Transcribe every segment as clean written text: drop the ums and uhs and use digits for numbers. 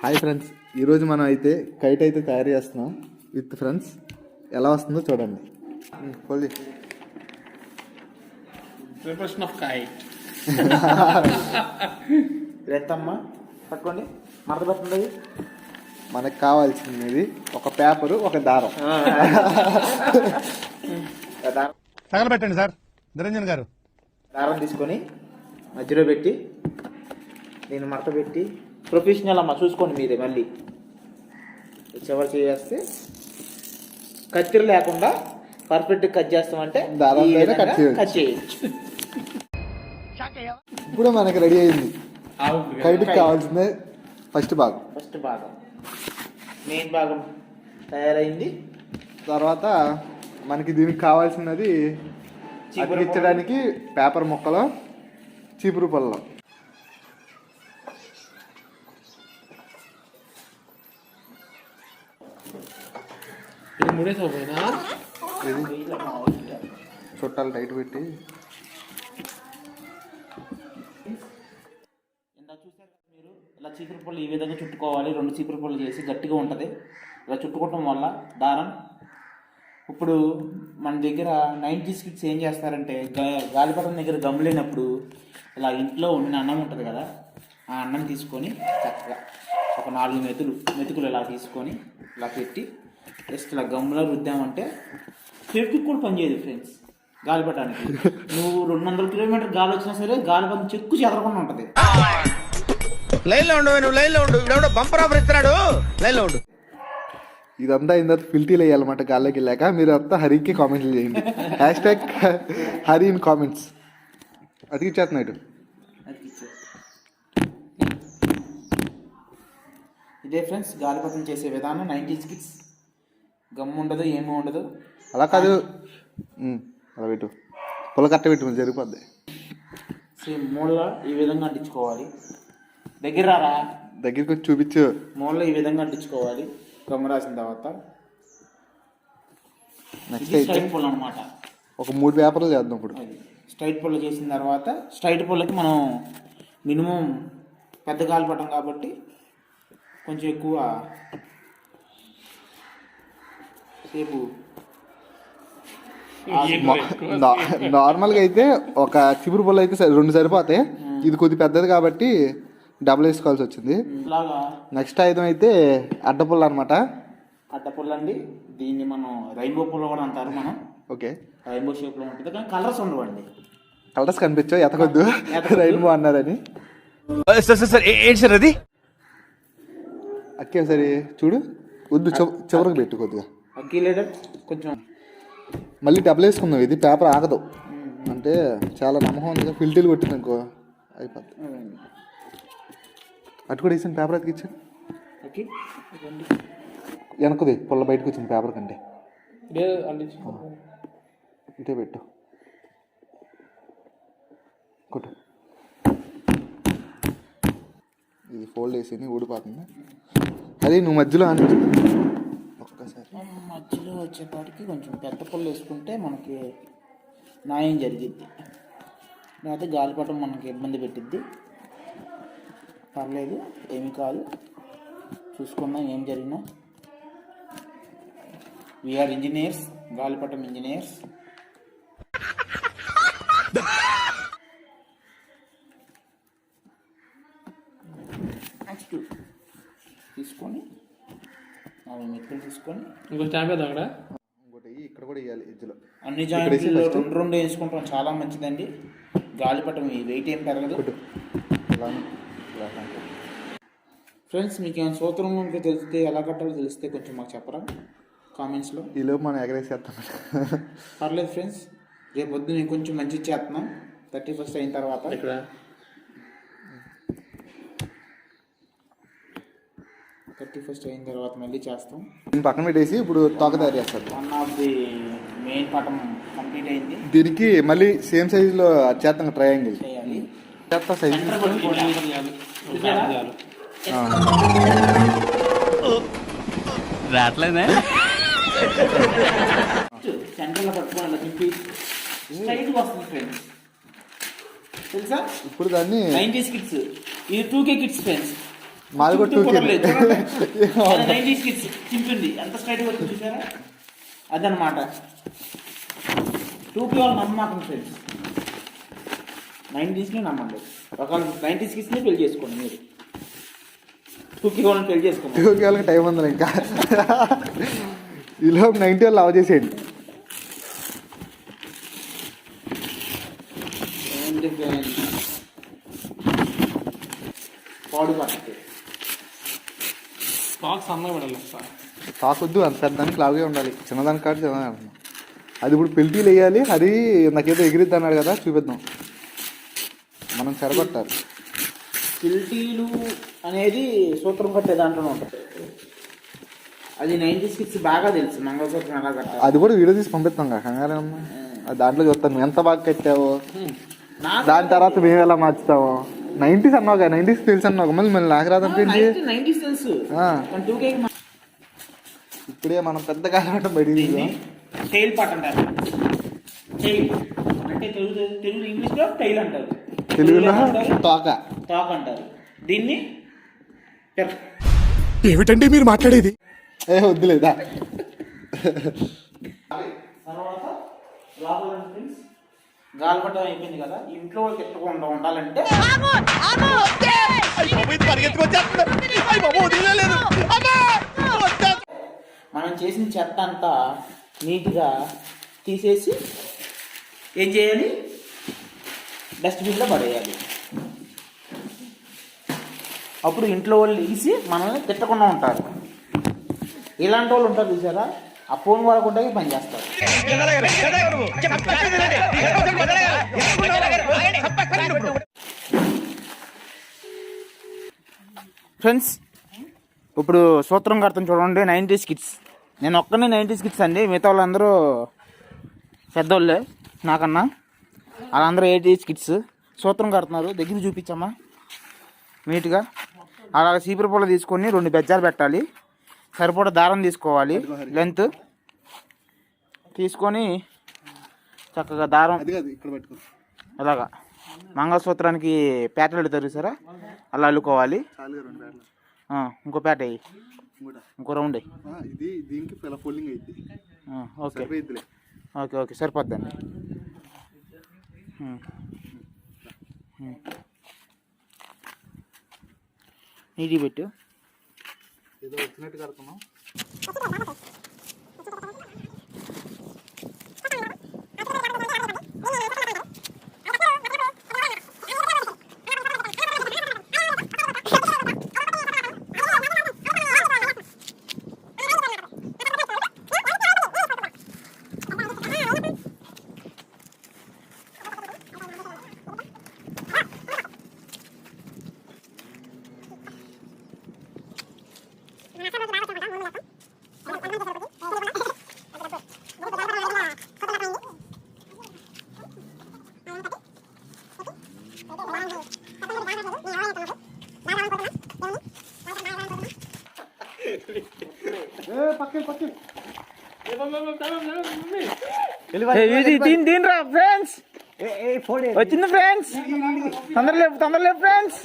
Hi friends, ఈరోజు మనం అయితే కైట్ అయితే తయారు చేస్తున్నాం విత్ ఫ్రెండ్స్. ఎలా వస్తుందో చూడండి. Preparation of kite. ఎంతమ్మా పట్టుకోండి, మడత పెట్టండి. మనకు కావాల్సినది ఒక పేపరు, ఒక దారం. తగలబెట్టండి సార్ నిరంజన్ గారు. దారం తీసుకొని మధ్యలో పెట్టి నేను మడత పెట్టి ప్రొఫెషనల్ అమ్మ చూసుకోండి మీరే. మళ్ళీ చివరి చేస్తే కత్తిరి లేకుండా పర్ఫెక్ట్గా కట్ చేస్తామంటే దారం ఈ పైన విధంగా కట్ చేయొచ్చు. కట్ చేయొచ్చు. ఇప్పుడు మనకి రెడీ అయింది. కైట్కి కావాల్సిందే ఫస్ట్ భాగం. ఫస్ట్ భాగం, మెయిన్ భాగం తయారైంది. తర్వాత మనకి దీనికి కావాల్సినది అతికించడానికి పేపర్ ముక్కలు, చీపురు పళ్ళం. ఇది ముడేసోపోయినా చుట్టాలు టైట్ పెట్టి చూసారు మీరు, ఇలా చీపురు పళ్ళు ఈ విధంగా చుట్టుకోవాలి. 2 చీపురు పళ్ళు చేసి గట్టిగా ఉంటుంది. ఇలా చుట్టుకోవటం వల్ల దారం. ఇప్పుడు మన దగ్గర 90s కిడ్స్ ఏం చేస్తారంటే గాలిపటం దగ్గర గమ్ము లేనప్పుడు ఇలా ఇంట్లో ఉండిన అన్నం ఉంటుంది కదా, ఆ అన్నం తీసుకొని చక్కగా ఒక 4 మెతుకులు ఇలా తీసుకొని ఇలా పెట్టి జస్ట్ ఇలా గమ్ములో రుద్దామంటే ఫెవిక్విక్ కూడా పనిచేయదు ఫ్రెండ్స్. గాలిపటానికి నువ్వు 200 కిలోమీటర్ గాలి వచ్చినా సరే గాలిపటం చెక్కు చెదరకుండా ఉంటుంది. లైన్ లో ఉండు, నువ్వు లైన్ లో ఉండు. ఇప్పుడు బంపర్ ఆఫర్ ఇస్తున్నాడు, లైన్ లో ఉండు. ఇదంతా అయిన తర్వాత ఫిల్టీలు వేయాలన్నమాట. గాల్లోకి వెళ్ళాక మీరు అంతా హరికి కామెంట్లు చేయండి. Hash Hari in comments. అతికిచ్చేస్తున్నాడు. ఇదే ఫ్రెండ్స్ గాలిపటం చేసే విధానం. 90s కిడ్స్ గమ్ము ఉండదు, ఏమీ ఉండదు. అలా కాదు, అలా పెట్టు, పులకట్ట పెట్టు, జరిగిపోద్ది. సేమ్ మూల ఈ విధంగా అంటించుకోవాలి. దగ్గర రారా, దగ్గరికి వచ్చి చూపించు. మూల ఈ విధంగా అంటించుకోవాలి. గమ్ము రాసిన తర్వాత నెక్స్ట్ ఇది అయితే స్ట్రైట్ పుల్ అనమాట. ఒక 3 పేపర్లు చేద్దాం ఇప్పుడు. స్ట్రైట్ పుల్ల చేసిన తర్వాత స్ట్రైట్ పుల్లకి మనం మినిమం పెద్ద గాలిపటం కాబట్టి కొంచెం ఎక్కువ సేపు. నార్మల్గా అయితే ఒక చిపురు పుల్ల అయితే 2 సరిపోతాయి. ఇది కొద్ది పెద్దది కాబట్టి డబుల్ వేసుకోవాల్సి వచ్చింది. ఇలాగా నెక్స్ట్ ఐటమ్ అయితే అడ్డపుల్ల అనమాట. అడ్డపుల్ల అండి. దీన్ని మనం రైన్బో పుల్ల కూడా అంటారు. మనం ఓకే, రైన్బో షేప్లో ఉంటుంది కానీ కలర్స్ ఉండవండి. కలర్స్ కనిపించావు, ఎతకొద్దు రైన్బో అన్నారని. సార్ ఏంటి సార్ అది? అక్కే సరే చూడు, వద్దు చివరికి పెట్టు కొద్దిగా. అగ్గి లేదా కొంచెం మళ్ళీ డబుల్ వేసుకుందాం. ఇది పేపర్ ఆగదు అంటే చాలా నమ్మకం ఉంది. ఫిల్టీలు కొట్టింది అనుకో అయిపోద్ది. అటు కూడా వేసిన పేపర్ అతికిచ్చాను. వెనకది పుల్ల బయటకు వచ్చింది పేపర్ కంటే. ఇటే పెట్టు, కొట్టు. ఇది ఫోల్డ్ వేసి ఊడిపోతుంది. అది నువ్వు మధ్యలో అని ఒక్కసారి మధ్యలో వచ్చేపాటికి కొంచెం పెద్ద పుల్ల వేసుకుంటే మనకి న్యాయం జరిగిద్ది. లేకపోతే గాలిపటం మనకి ఇబ్బంది పెట్టిద్ది. పర్లేదు, ఏమీ కాదు, చూసుకుందాం ఏం జరిగినా. వీఆర్ ఇంజనీర్స్, గాలిపటం ఇంజనీర్స్. నెక్స్ట్ తీసుకొని 4 మెతుకులు తీసుకొని ఇంకో స్టాంప్ వేద్దాం అక్కడ. ఇంకోటి ఇక్కడ కూడా వేయాలి ఎడ్జ్లో. అన్ని జాయింట్లు 2 వేసుకుంటాం, చాలా మంచిదండి. గాలిపటం ఈ వెయిట్ ఏం పెరగదు. ఫ్రెండ్స్, మీకు ఏమైనా సూత్రం ఉంటే తెలిస్తే, ఎలా కట్టాలో తెలిస్తే కొంచెం మాకు చెప్పరా కామెంట్స్లో. ఈలోపు మనం ఎగరేసేస్తాం. పర్లేదు ఫ్రెండ్స్, రేపు పొద్దున్న నేను కొంచెం మంచిగా చేస్తున్నాం. 31st అయిన తర్వాత ఇక్కడ 31st అయిన తర్వాత మళ్ళీ చేస్తాం. దీన్ని పక్కన పెట్టేసి ఇప్పుడు తోక తయారు చేస్తాం. వన్ ఆఫ్ ది మెయిన్ పటం కంప్లీట్ అయింది. దీనికి మళ్ళీ సేమ్ సైజులో చేస్తాం ట్రయాంగిల్ చేయాలి. చేస్తా సైజు రావట్లేదే. సెంటర్లో పట్టుకోవాలి, తిప్పి స్ట్రైట్గా వస్తుంది ఫ్రెండ్స్. తెలుసా? ఇప్పుడు దాన్ని 90s కిడ్స్, ఇది 2K కిడ్స్ ఫ్రెండ్స్. మాది కూడా చుట్టూ 2K. కుదరలేదు. చూడండి. అది 90s కిడ్స్ చింపింది ఎంత స్ట్రైట్ వరకు చూసారా అదనమాట 2K వాళ్ళు నమ్మకం ఫ్రెండ్స్ 90sని నమ్మండి ఒకవేళ 90s కిడ్స్ని పెళ్లి చేసుకోండి మీరు 2K వాళ్ళని పెళ్లి చేసుకోండి 2K వాళ్ళకి టైం ఉందిలే ఇంకా. ఈలో 90 వాళ్ళు లవ్ చేసేయండి. పాడు పట్టదు స్టాక్ సన్నగా పడాలి సార్. తాకొద్దు అంత పెద్దదానికి లావుగా ఉండాలి, చిన్నదానికి కాదు చిన్నదానికి అంటున్నాం. అది ఇప్పుడు పెళ్టీలు వేయాలి. అది నాకేదో ఎగిరిద్ది అన్నాడు కదా, చూపిద్దాం. మనం చెరగొట్టాలి. పిల్టీలు అనేది సూత్రం కట్టే దాంట్లోనే ఉంటుంది అది 90s కిడ్స్ బాగా తెలుసు మంగళసూత్రం ఎలా కట్టాలి అది కూడా వీడియో తీసి పంపిస్తాం కదా, కంగారే ఉన్నా. అది దాంట్లో చూస్తాను నువ్వు ఎంత బాగా కట్టావో, దాని తర్వాత మేము ఎలా మార్చుతామో. 90s అన్నావు కదా, 90s తెలుసు అన్నావు మళ్ళీ మళ్ళీ నాకు రాదంటే 90s తెలుసు ఆ. కానీ 2K ఇప్పుడే మనం పెద్ద కాలం బయటికి టైల్ పాట అంటారు టైల్ అంటే తెలుగు ఇంగ్లీష్లో టైల్ అంటారు తెలుగులో ఏమంటారు? తోక. టాక్ అంటారు దీన్ని ఏమిటండి మీరు మాట్లాడేది? ఏ వద్దులేదా. తర్వాత లోపల ఫ్రెండ్స్ గాలిపటం అయిపోయింది కదా ఇంట్లో తిట్టకుండా ఉండాలంటే మనం చేసిన చెత్త అంతా నీట్గా తీసేసి ఏం చేయాలి డస్ట్బిన్లో పడేయాలి అప్పుడు ఇంట్లో వాళ్ళు లేచి మనల్ని తిట్టకుండా ఉంటారు ఇలాంటి వాళ్ళు ఉంటారు చూసారా ఆ ఫోన్ వాడకుండా పని చేస్తారు ఫ్రెండ్స్ ఇప్పుడు సూత్రం కడతాం చూడండి 90s కిడ్స్ నేను ఒక్కనే 90s కిడ్స్ అండి మిగతా వాళ్ళందరూ పెద్దోళ్ళే నాకన్నా వాళ్ళందరూ 80s కిడ్స్ సూత్రం కడుతున్నారు దగ్గర చూపించమ్మా నీట్గా అలా చీపురు పుల్ల తీసుకొని 2 బెజ్జాలు పెట్టాలి సరిపడా దారం తీసుకోవాలి లెంత్ తీసుకొని చక్కగా దారం అలాగా మంగళసూత్రానికి పేటలు పెడతారు సరే అలా అల్లుకోవాలి ఇంకో పేట వేయి ఇంకో రౌండ్ ఓకే ఓకే ఓకే సరిపోద్దండి నీటి పెట్టు ఏదో వచ్చినట్టు కడుతున్నాం. దీనిరా ఫ్రెండ్స్ వచ్చింది ఫ్రెండ్స్ తొందరలేపు ఫ్రెండ్స్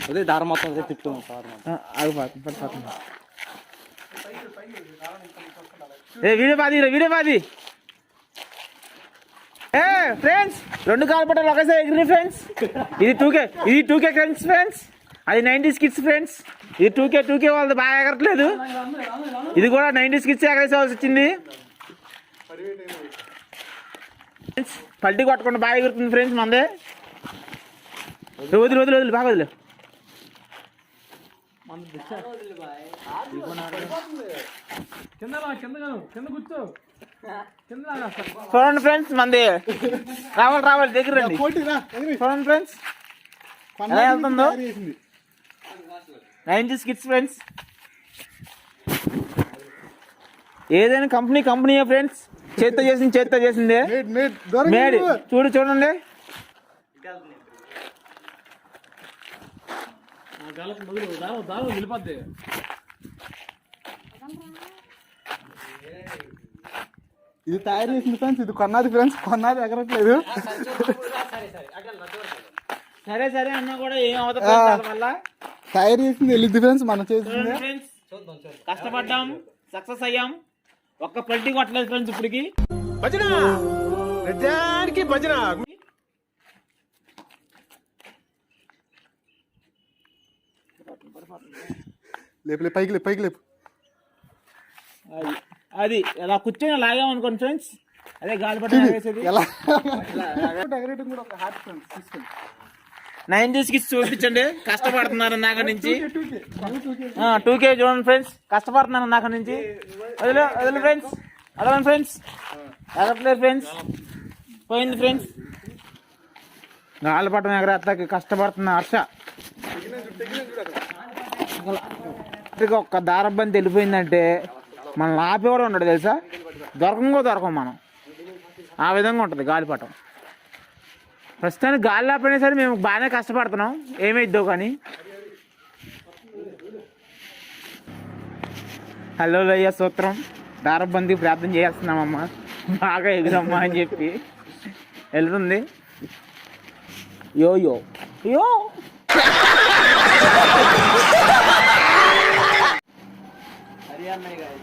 అదే దారం మొత్తం అదే తిప్పుతున్నాం వీడియో పాది ఫ్రెండ్స్ 2 కాలు ఒకేసారి ఎగిరి ఫ్రెండ్స్ ఇది 2K ఫ్రెండ్స్ అది 90s కిడ్స్ ఫ్రెండ్స్ ఇది 2K వాళ్ళది బాగా ఎగరట్లేదు ఇది కూడా 90s కిడ్స్ ఎగరేసేవాల్సి వచ్చింది పల్టీ కొట్టకుండా బాగా ఎగురుతుంది ఫ్రెండ్స్ మందే వదిలి బాగా వదిలే చూడండి ఫ్రెండ్స్ మంది రావాలి దగ్గర రండి చూడండి ఫ్రెండ్స్ ఎలా వెళ్తుందో 90s కిడ్స్ ఫ్రెండ్స్ ఏదైనా కంపెనీయే ఫ్రెండ్స్ చేత్తో చేసింది మేడ్ చూడండి వెళ్ళిపోద్ది ఇది తయారు చేసింది ఫ్రెండ్స్, ఇది కొన్నది ఫ్రెండ్స్, కొన్నది ఎగరట్లేదు. సరే సరే అన్న కూడా ఏం అవుతుంది వల్ల తయారు చేసింది వెళ్ళిద్ది ఫ్రెండ్స్, మనం చేసింది. ఫ్రెండ్స్ కష్టపడ్డాం, సక్సెస్ అయ్యాం. ఒక్క పల్టీ కొట్టలేదు ఫ్రెండ్స్ ఇప్పటికి. భజన నిజానికి భజన. లేపు లేపు పైకి లేపు, పైకి లేపు. అది అలా కూర్చొని లాగామనుకోండి ఫ్రెండ్స్, అదే గాలిపటం వేసేది. ఎలా 90s కి చూపించండి, కష్టపడుతున్నారు నాక నుంచి. 2K చూడండి ఫ్రెండ్స్, కష్టపడుతున్నారు నాక నుంచి. వదిలే ఫ్రెండ్స్, అడగండి ఫ్రెండ్స్, ఎగట్లేదు ఫ్రెండ్స్, పోయింది ఫ్రెండ్స్. గాలిపటం ఎగరేస్తాకి కష్టపడుతున్న హర్ష. ఒక్క దారబ్బంది వెళ్ళిపోయిందంటే మనం ఆపేవాడు ఉండడు తెలుసా, దొరకం మనం. ఆ విధంగా ఉంటుంది గాలిపటం. ప్రస్తుతానికి గాలి లేకపోయినా సరే మేము బాగానే కష్టపడుతున్నాం, ఏమైద్దో కానీ. హలో లయ్య సూత్రం, దారబందీ ప్రార్థన చేస్తున్నామమ్మా, బాగా ఎగురమ్మా అని చెప్పి వెళ్తుంది. యో యో యో హరి అన్నయ్య గారు